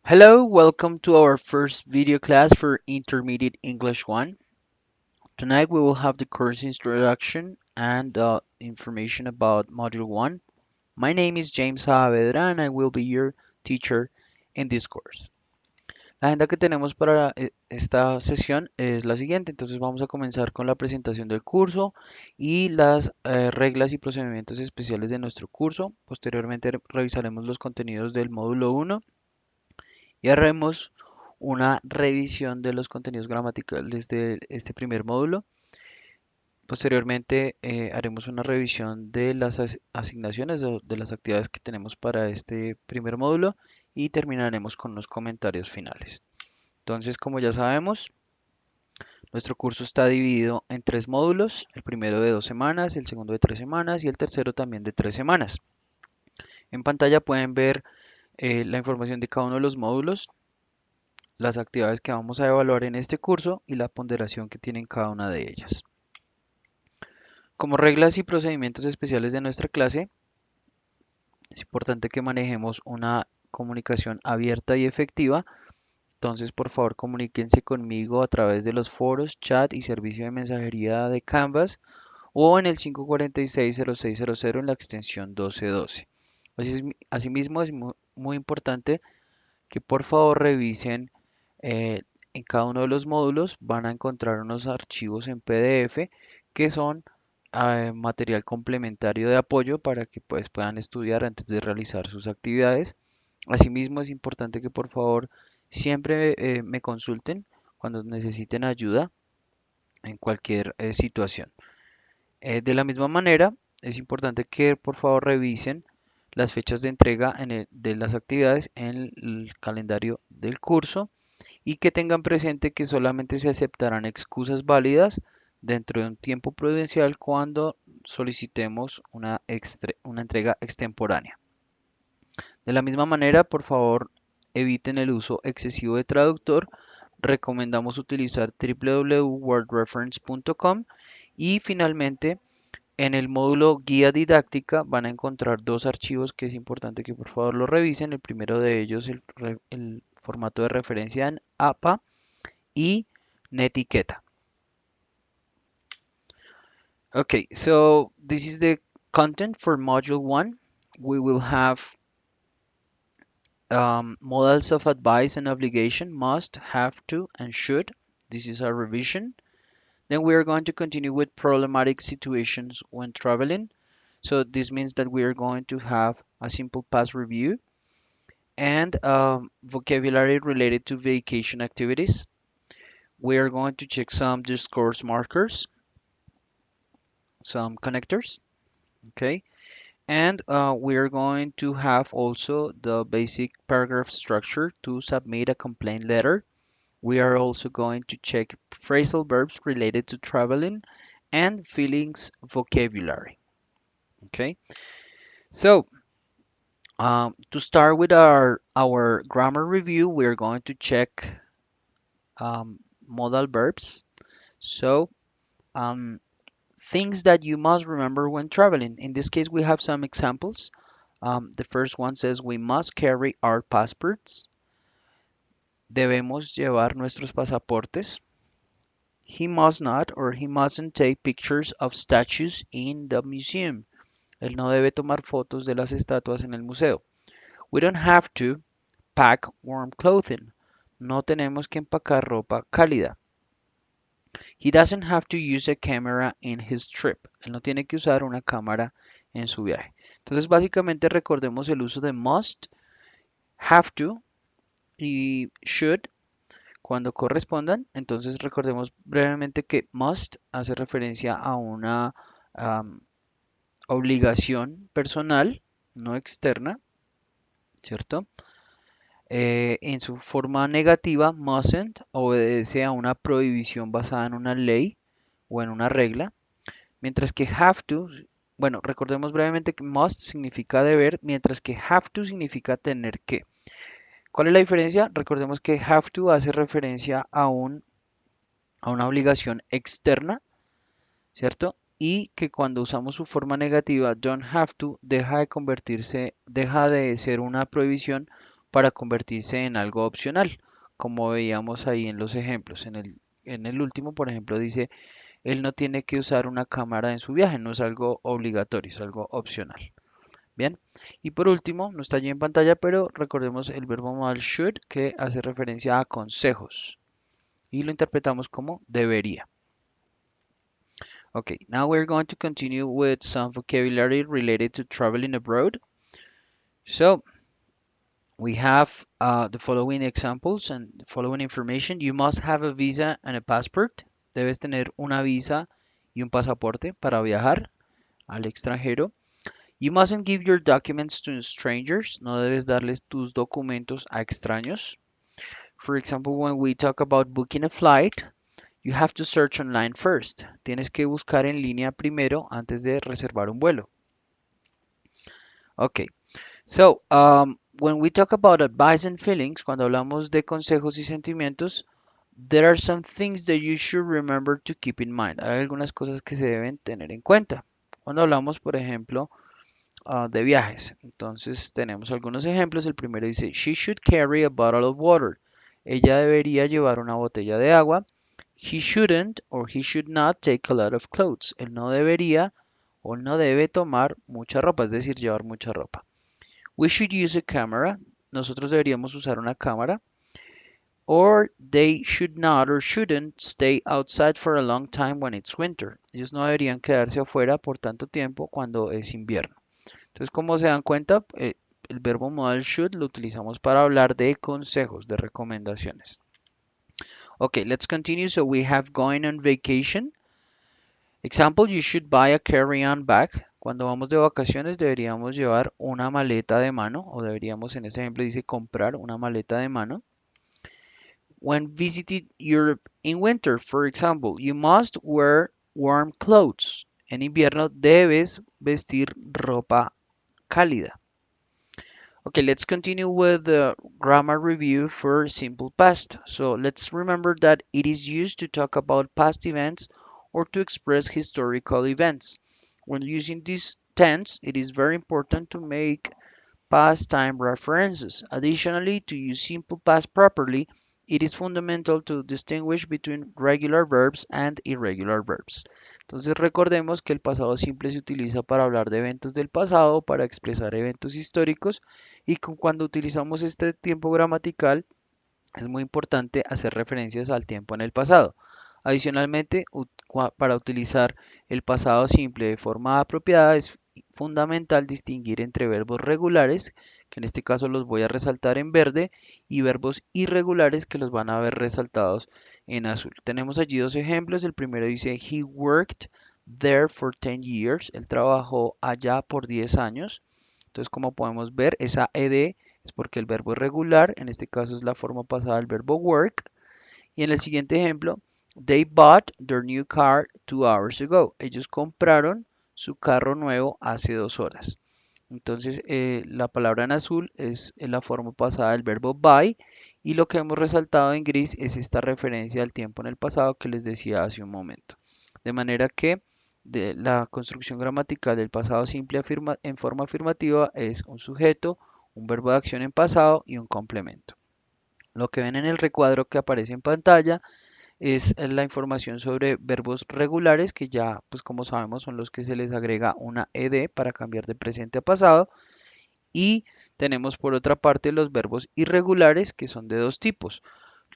Hello, welcome to our first video class for Intermediate English 1. Tonight we will have the course introduction and information about Module 1. My name is James Saavedra and I will be your teacher in this course. La agenda que tenemos para esta sesión es la siguiente, entonces vamos a comenzar con la presentación del curso y las reglas y procedimientos especiales de nuestro curso. Posteriormente revisaremos los contenidos del módulo 1 y haremos una revisión de los contenidos gramaticales de este primer módulo. Posteriormente haremos una revisión de las asignaciones de las actividades que tenemos para este primer módulo y terminaremos con los comentarios finales. Entonces, como ya sabemos, nuestro curso está dividido en tres módulos, el primero de 2 semanas, el segundo de 3 semanas y el tercero también de 3 semanas. En pantalla pueden ver la información de cada uno de los módulos, las actividades que vamos a evaluar en este curso y la ponderación que tienen cada una de ellas. Como reglas y procedimientos especiales de nuestra clase, es importante que manejemos una comunicación abierta y efectiva. Entonces, por favor, comuníquense conmigo a través de los foros, chat y servicio de mensajería de Canvas o en el 546-0600 en la extensión 1212. Asimismo, es muy importante que por favor revisen en cada uno de los módulos. Van a encontrar unos archivos en PDF que son material complementario de apoyo para que pues, puedan estudiar antes de realizar sus actividades. Asimismo, es importante que por favor siempre me consulten cuando necesiten ayuda en cualquier situación. De la misma manera, es importante que por favor revisen las fechas de entrega de las actividades en el calendario del curso y que tengan presente que solamente se aceptarán excusas válidas dentro de un tiempo prudencial cuando solicitemos una entrega extemporánea. De la misma manera, por favor, eviten el uso excesivo de traductor. Recomendamos utilizar www.wordreference.com y finalmente en el módulo guía didáctica van a encontrar dos archivos que es importante que por favor lo revisen. El primero de ellos, el formato de referencia en APA y netiqueta. Okay, so this is the content for module 1. We will have modals of advice and obligation: must, have to, and should. This is our revision. Then we are going to continue with problematic situations when traveling. So this means that we are going to have a simple past review and vocabulary related to vacation activities. We are going to check some discourse markers, some connectors, okay? And we are going to have also the basic paragraph structure to submit a complaint letter. We are also going to check phrasal verbs related to traveling and feelings vocabulary. Okay, so to start with our grammar review, we're going to check modal verbs. So um, things that you must remember when traveling. In this case, we have some examples. The first one says we must carry our passports. Debemos llevar nuestros pasaportes. He must not or he mustn't take pictures of statues in the museum. Él no debe tomar fotos de las estatuas en el museo. We don't have to pack warm clothing. No tenemos que empacar ropa cálida. He doesn't have to use a camera in his trip. Él no tiene que usar una cámara en su viaje. Entonces, básicamente recordemos el uso de must, have to y should cuando correspondan. Entonces, recordemos brevemente que must hace referencia a una um, obligación personal, no externa, ¿cierto? En su forma negativa, mustn't obedece a una prohibición basada en una ley o en una regla, mientras que have to, bueno, recordemos brevemente que must significa deber, mientras que have to significa tener que. ¿Cuál es la diferencia? Recordemos que have to hace referencia a una obligación externa, ¿cierto? Y que cuando usamos su forma negativa, don't have to, deja de ser una prohibición para convertirse en algo opcional, como veíamos ahí en los ejemplos. En el último, por ejemplo, dice, él no tiene que usar una cámara en su viaje, no es algo obligatorio, es algo opcional. Bien, y por último, no está allí en pantalla, pero recordemos el verbo modal should, que hace referencia a consejos y lo interpretamos como debería. Okay, now we're going to continue with some vocabulary related to traveling abroad. So, we have the following examples and the following information. You must have a visa and a passport. Debes tener una visa y un pasaporte para viajar al extranjero. You mustn't give your documents to strangers. No debes darles tus documentos a extraños. For example, when we talk about booking a flight, you have to search online first. Tienes que buscar en línea primero antes de reservar un vuelo. Okay, so when we talk about advice and feelings, cuando hablamos de consejos y sentimientos, there are some things that you should remember to keep in mind. Hay algunas cosas que se deben tener en cuenta. Cuando hablamos, por ejemplo, de viajes. Entonces tenemos algunos ejemplos. El primero dice, she should carry a bottle of water. Ella debería llevar una botella de agua. He shouldn't or he should not take a lot of clothes. Él no debería o no debe tomar mucha ropa, es decir, llevar mucha ropa. We should use a camera. Nosotros deberíamos usar una cámara. Or they should not or shouldn't stay outside for a long time when it's winter. Ellos no deberían quedarse afuera por tanto tiempo cuando es invierno. Entonces, como se dan cuenta, el verbo modal should lo utilizamos para hablar de consejos, de recomendaciones. Okay, let's continue. So we have going on vacation. Example, you should buy a carry-on bag. Cuando vamos de vacaciones deberíamos llevar una maleta de mano, o deberíamos, en este ejemplo dice comprar una maleta de mano. When visiting Europe in winter, for example, you must wear warm clothes. En invierno debes vestir ropa cálida. Okay, let's continue with the grammar review for simple past. So let's remember that it is used to talk about past events or to express historical events. When using this tense, it is very important to make past time references. Additionally, to use simple past properly, it is fundamental to distinguish between regular verbs and irregular verbs. Entonces recordemos que el pasado simple se utiliza para hablar de eventos del pasado, para expresar eventos históricos y cuando utilizamos este tiempo gramatical es muy importante hacer referencias al tiempo en el pasado. Adicionalmente, para utilizar el pasado simple de forma apropiada es fundamental distinguir entre verbos regulares, que en este caso los voy a resaltar en verde, y verbos irregulares que los van a ver resaltados en azul. Tenemos allí dos ejemplos. El primero dice, he worked there for 10 years. Él trabajó allá por 10 años. Entonces, como podemos ver, esa ed es porque el verbo es regular, en este caso es la forma pasada del verbo work. Y en el siguiente ejemplo, they bought their new car 2 hours ago. Ellos compraron su carro nuevo hace 2 horas. Entonces, la palabra en azul es la forma pasada del verbo buy y lo que hemos resaltado en gris es esta referencia al tiempo en el pasado que les decía hace un momento. De manera que la construcción gramatical del pasado simple en forma afirmativa es un sujeto, un verbo de acción en pasado y un complemento. Lo que ven en el recuadro que aparece en pantalla es la información sobre verbos regulares que ya, pues como sabemos, son los que se les agrega una ed para cambiar de presente a pasado. Y tenemos por otra parte los verbos irregulares que son de dos tipos.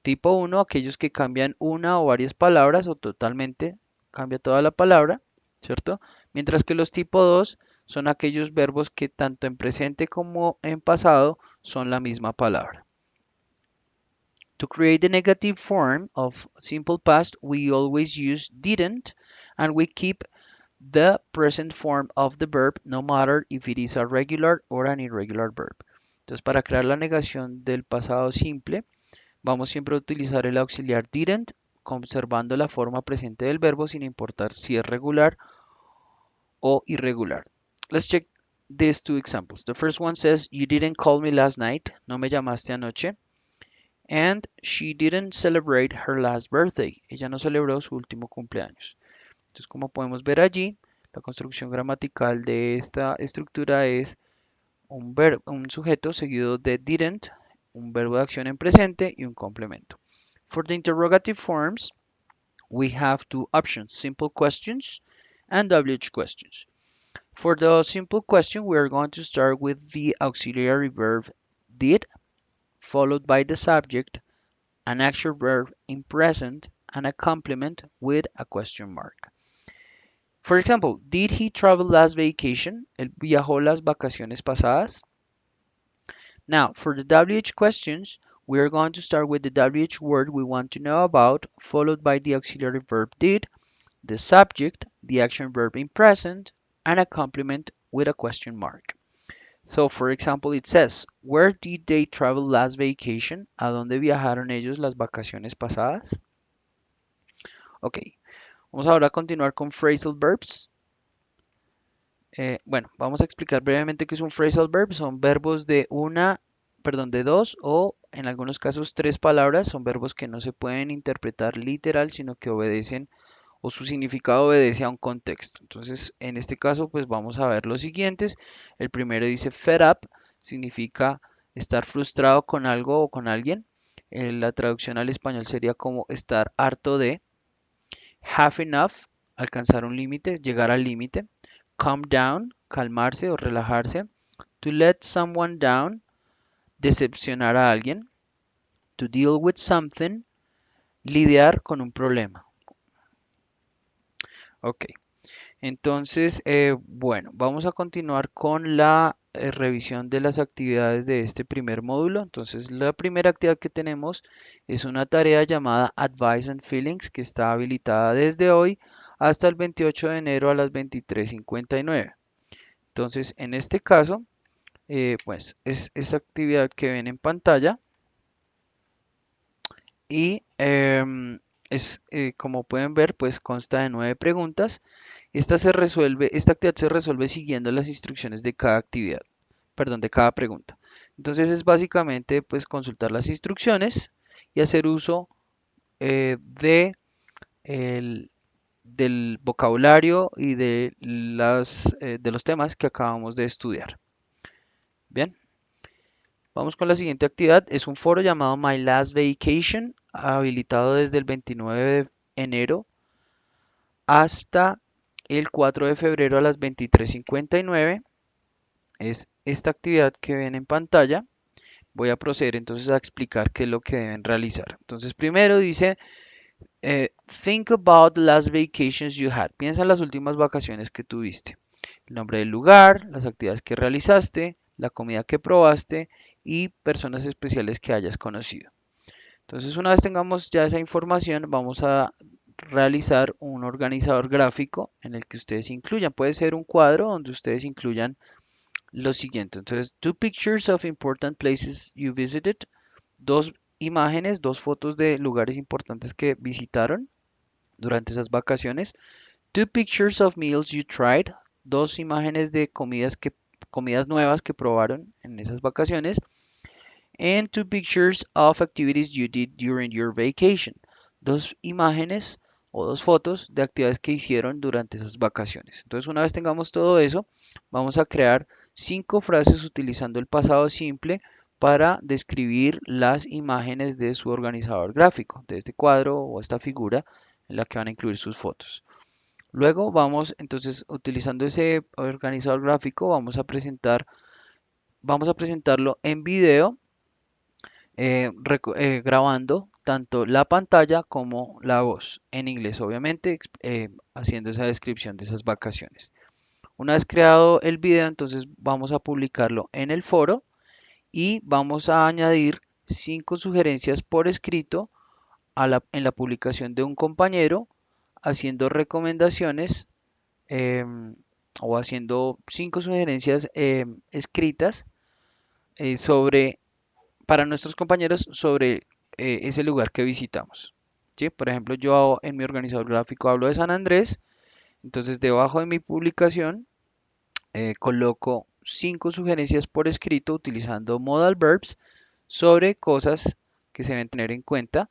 Tipo 1, aquellos que cambian una o varias palabras o totalmente cambia toda la palabra, ¿cierto? Mientras que los tipo 2 son aquellos verbos que tanto en presente como en pasado son la misma palabra. To create the negative form of simple past, we always use didn't and we keep the present form of the verb no matter if it is a regular or an irregular verb. Entonces, para crear la negación del pasado simple, vamos siempre a utilizar el auxiliar didn't, conservando la forma presente del verbo sin importar si es regular o irregular. Let's check these two examples. The first one says, you didn't call me last night. No me llamaste anoche. And she didn't celebrate her last birthday. Ella no celebró su último cumpleaños. Entonces, como podemos ver allí, la construcción gramatical de esta estructura es un sujeto seguido de didn't, un verbo de acción en presente y un complemento. For the interrogative forms, we have two options, simple questions and WH questions. For the simple question, we are going to start with the auxiliary verb did, followed by the subject, an actual verb in present, and a complement with a question mark. For example, did he travel last vacation? Él viajó las vacaciones pasadas. Now, for the WH questions, we are going to start with the WH word we want to know about, followed by the auxiliary verb did, the subject, the action verb in present, and a complement with a question mark. So, for example, it says, where did they travel last vacation? ¿A dónde viajaron ellos las vacaciones pasadas? Ok, vamos ahora a continuar con phrasal verbs. Bueno, vamos a explicar brevemente qué es un phrasal verb. Son verbos de de dos o en algunos casos tres palabras. Son verbos que no se pueden interpretar literal, sino que obedecen o su significado obedece a un contexto. Entonces, en este caso, pues vamos a ver los siguientes. El primero dice fed up, significa estar frustrado con algo o con alguien. La traducción al español sería como estar harto de. Have enough, alcanzar un límite, llegar al límite. Calm down, calmarse o relajarse. To let someone down, decepcionar a alguien. To deal with something, lidiar con un problema. Ok, entonces, bueno, vamos a continuar con la revisión de las actividades de este primer módulo. Entonces, la primera actividad que tenemos es una tarea llamada Advice and Feelings que está habilitada desde hoy hasta el 28 de enero a las 23:59. Entonces, en este caso, pues es esa actividad que ven en pantalla y como pueden ver, pues consta de 9 preguntas. Esta actividad se resuelve siguiendo las instrucciones de cada actividad, perdón, de cada pregunta. Entonces es básicamente pues consultar las instrucciones y hacer uso de del vocabulario y de los temas que acabamos de estudiar. Bien, vamos con la siguiente actividad. Es un foro llamado My Last Vacation, habilitado desde el 29 de enero hasta el 4 de febrero a las 23:59. Es esta actividad que ven en pantalla. Voy a proceder entonces a explicar qué es lo que deben realizar. Entonces, primero dice, think about the last vacations you had. Piensa en las últimas vacaciones que tuviste. El nombre del lugar, las actividades que realizaste, la comida que probaste y personas especiales que hayas conocido. Entonces, una vez tengamos ya esa información, vamos a realizar un organizador gráfico en el que ustedes incluyan. Puede ser un cuadro donde ustedes incluyan lo siguiente. Entonces, two pictures of important places you visited. Dos imágenes, dos fotos de lugares importantes que visitaron durante esas vacaciones. Two pictures of meals you tried. Dos imágenes de comidas nuevas que probaron en esas vacaciones. And two pictures of activities you did during your vacation. Dos imágenes o dos fotos de actividades que hicieron durante esas vacaciones. Entonces, una vez tengamos todo eso, vamos a crear 5 frases utilizando el pasado simple para describir las imágenes de su organizador gráfico, de este cuadro o esta figura en la que van a incluir sus fotos. Luego vamos, entonces, utilizando ese organizador gráfico, vamos a presentarlo en video, grabando tanto la pantalla como la voz en inglés, obviamente, haciendo esa descripción de esas vacaciones. Una vez creado el video, entonces vamos a publicarlo en el foro y vamos a añadir 5 sugerencias por escrito en la publicación de un compañero, haciendo recomendaciones o haciendo 5 sugerencias escritas sobre para nuestros compañeros sobre ese lugar que visitamos. ¿Sí? Por ejemplo, yo en mi organizador gráfico hablo de San Andrés, entonces debajo de mi publicación coloco 5 sugerencias por escrito utilizando modal verbs sobre cosas que se deben tener en cuenta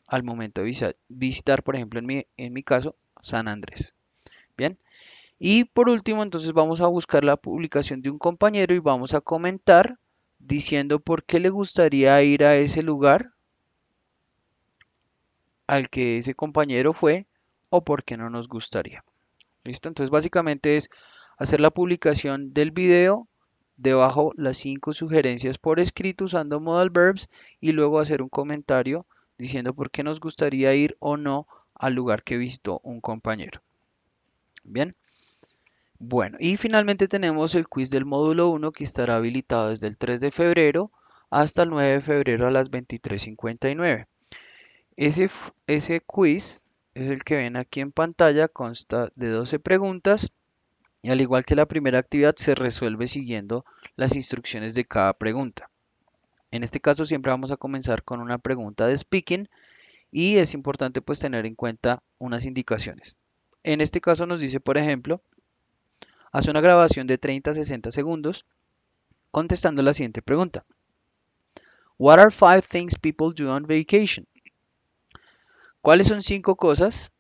al momento de visitar, por ejemplo, en mi caso, San Andrés. Bien. Y por último, entonces vamos a buscar la publicación de un compañero y vamos a comentar diciendo por qué le gustaría ir a ese lugar al que ese compañero fue o por qué no nos gustaría. ¿Listo? Entonces básicamente es hacer la publicación del video, debajo las 5 sugerencias por escrito usando modal verbs y luego hacer un comentario diciendo por qué nos gustaría ir o no al lugar que visitó un compañero. Bien. Bueno, y finalmente tenemos el quiz del módulo 1 que estará habilitado desde el 3 de febrero hasta el 9 de febrero a las 23:59. Ese quiz es el que ven aquí en pantalla, consta de 12 preguntas y al igual que la primera actividad se resuelve siguiendo las instrucciones de cada pregunta. En este caso siempre vamos a comenzar con una pregunta de speaking y es importante pues tener en cuenta unas indicaciones. En este caso nos dice, por ejemplo, hace una grabación de 30 a 60 segundos contestando la siguiente pregunta. What are 5 things people do on vacation? ¿Cuáles son 5 cosas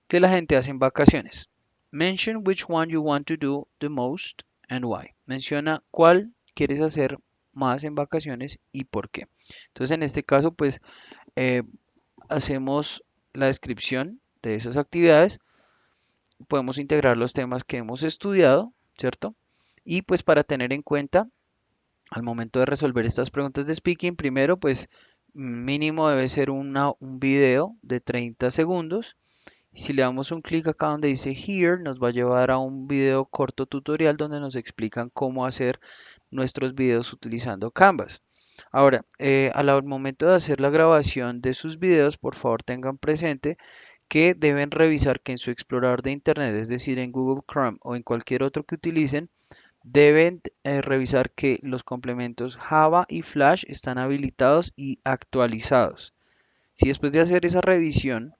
que la gente hace en vacaciones? Mention which one you want to do the most and why. Menciona cuál quieres hacer más en vacaciones y por qué. Entonces, en este caso, pues eh, hacemos la descripción de esas actividades. Podemos integrar los temas que hemos estudiado, ¿cierto? Y pues para tener en cuenta al momento de resolver estas preguntas de speaking, primero, pues mínimo debe ser un video de 30 segundos. Si le damos un clic acá donde dice Here, nos va a llevar a un video corto tutorial donde nos explican cómo hacer nuestros videos utilizando Canvas. Ahora, al momento de hacer la grabación de sus videos, por favor tengan presente que deben revisar que en su explorador de Internet, es decir, en Google Chrome o en cualquier otro que utilicen, deben revisar que los complementos Java y Flash están habilitados y actualizados. Si después de hacer esa revisión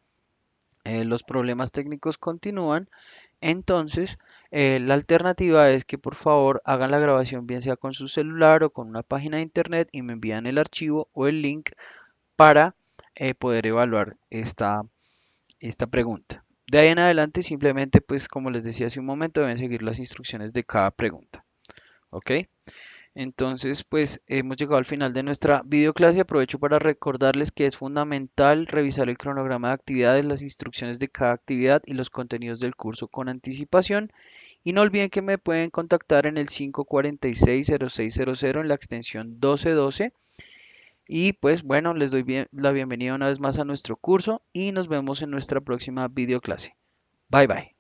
los problemas técnicos continúan, entonces la alternativa es que por favor hagan la grabación bien sea con su celular o con una página de internet y me envían el archivo o el link para poder evaluar esta pregunta. De ahí en adelante simplemente pues como les decía hace un momento deben seguir las instrucciones de cada pregunta. ¿Ok? Entonces, pues hemos llegado al final de nuestra videoclase. Aprovecho para recordarles que es fundamental revisar el cronograma de actividades, las instrucciones de cada actividad y los contenidos del curso con anticipación. Y no olviden que me pueden contactar en el 546-0600 en la extensión 1212. Y pues bueno, les doy la bienvenida una vez más a nuestro curso y nos vemos en nuestra próxima videoclase. Bye bye.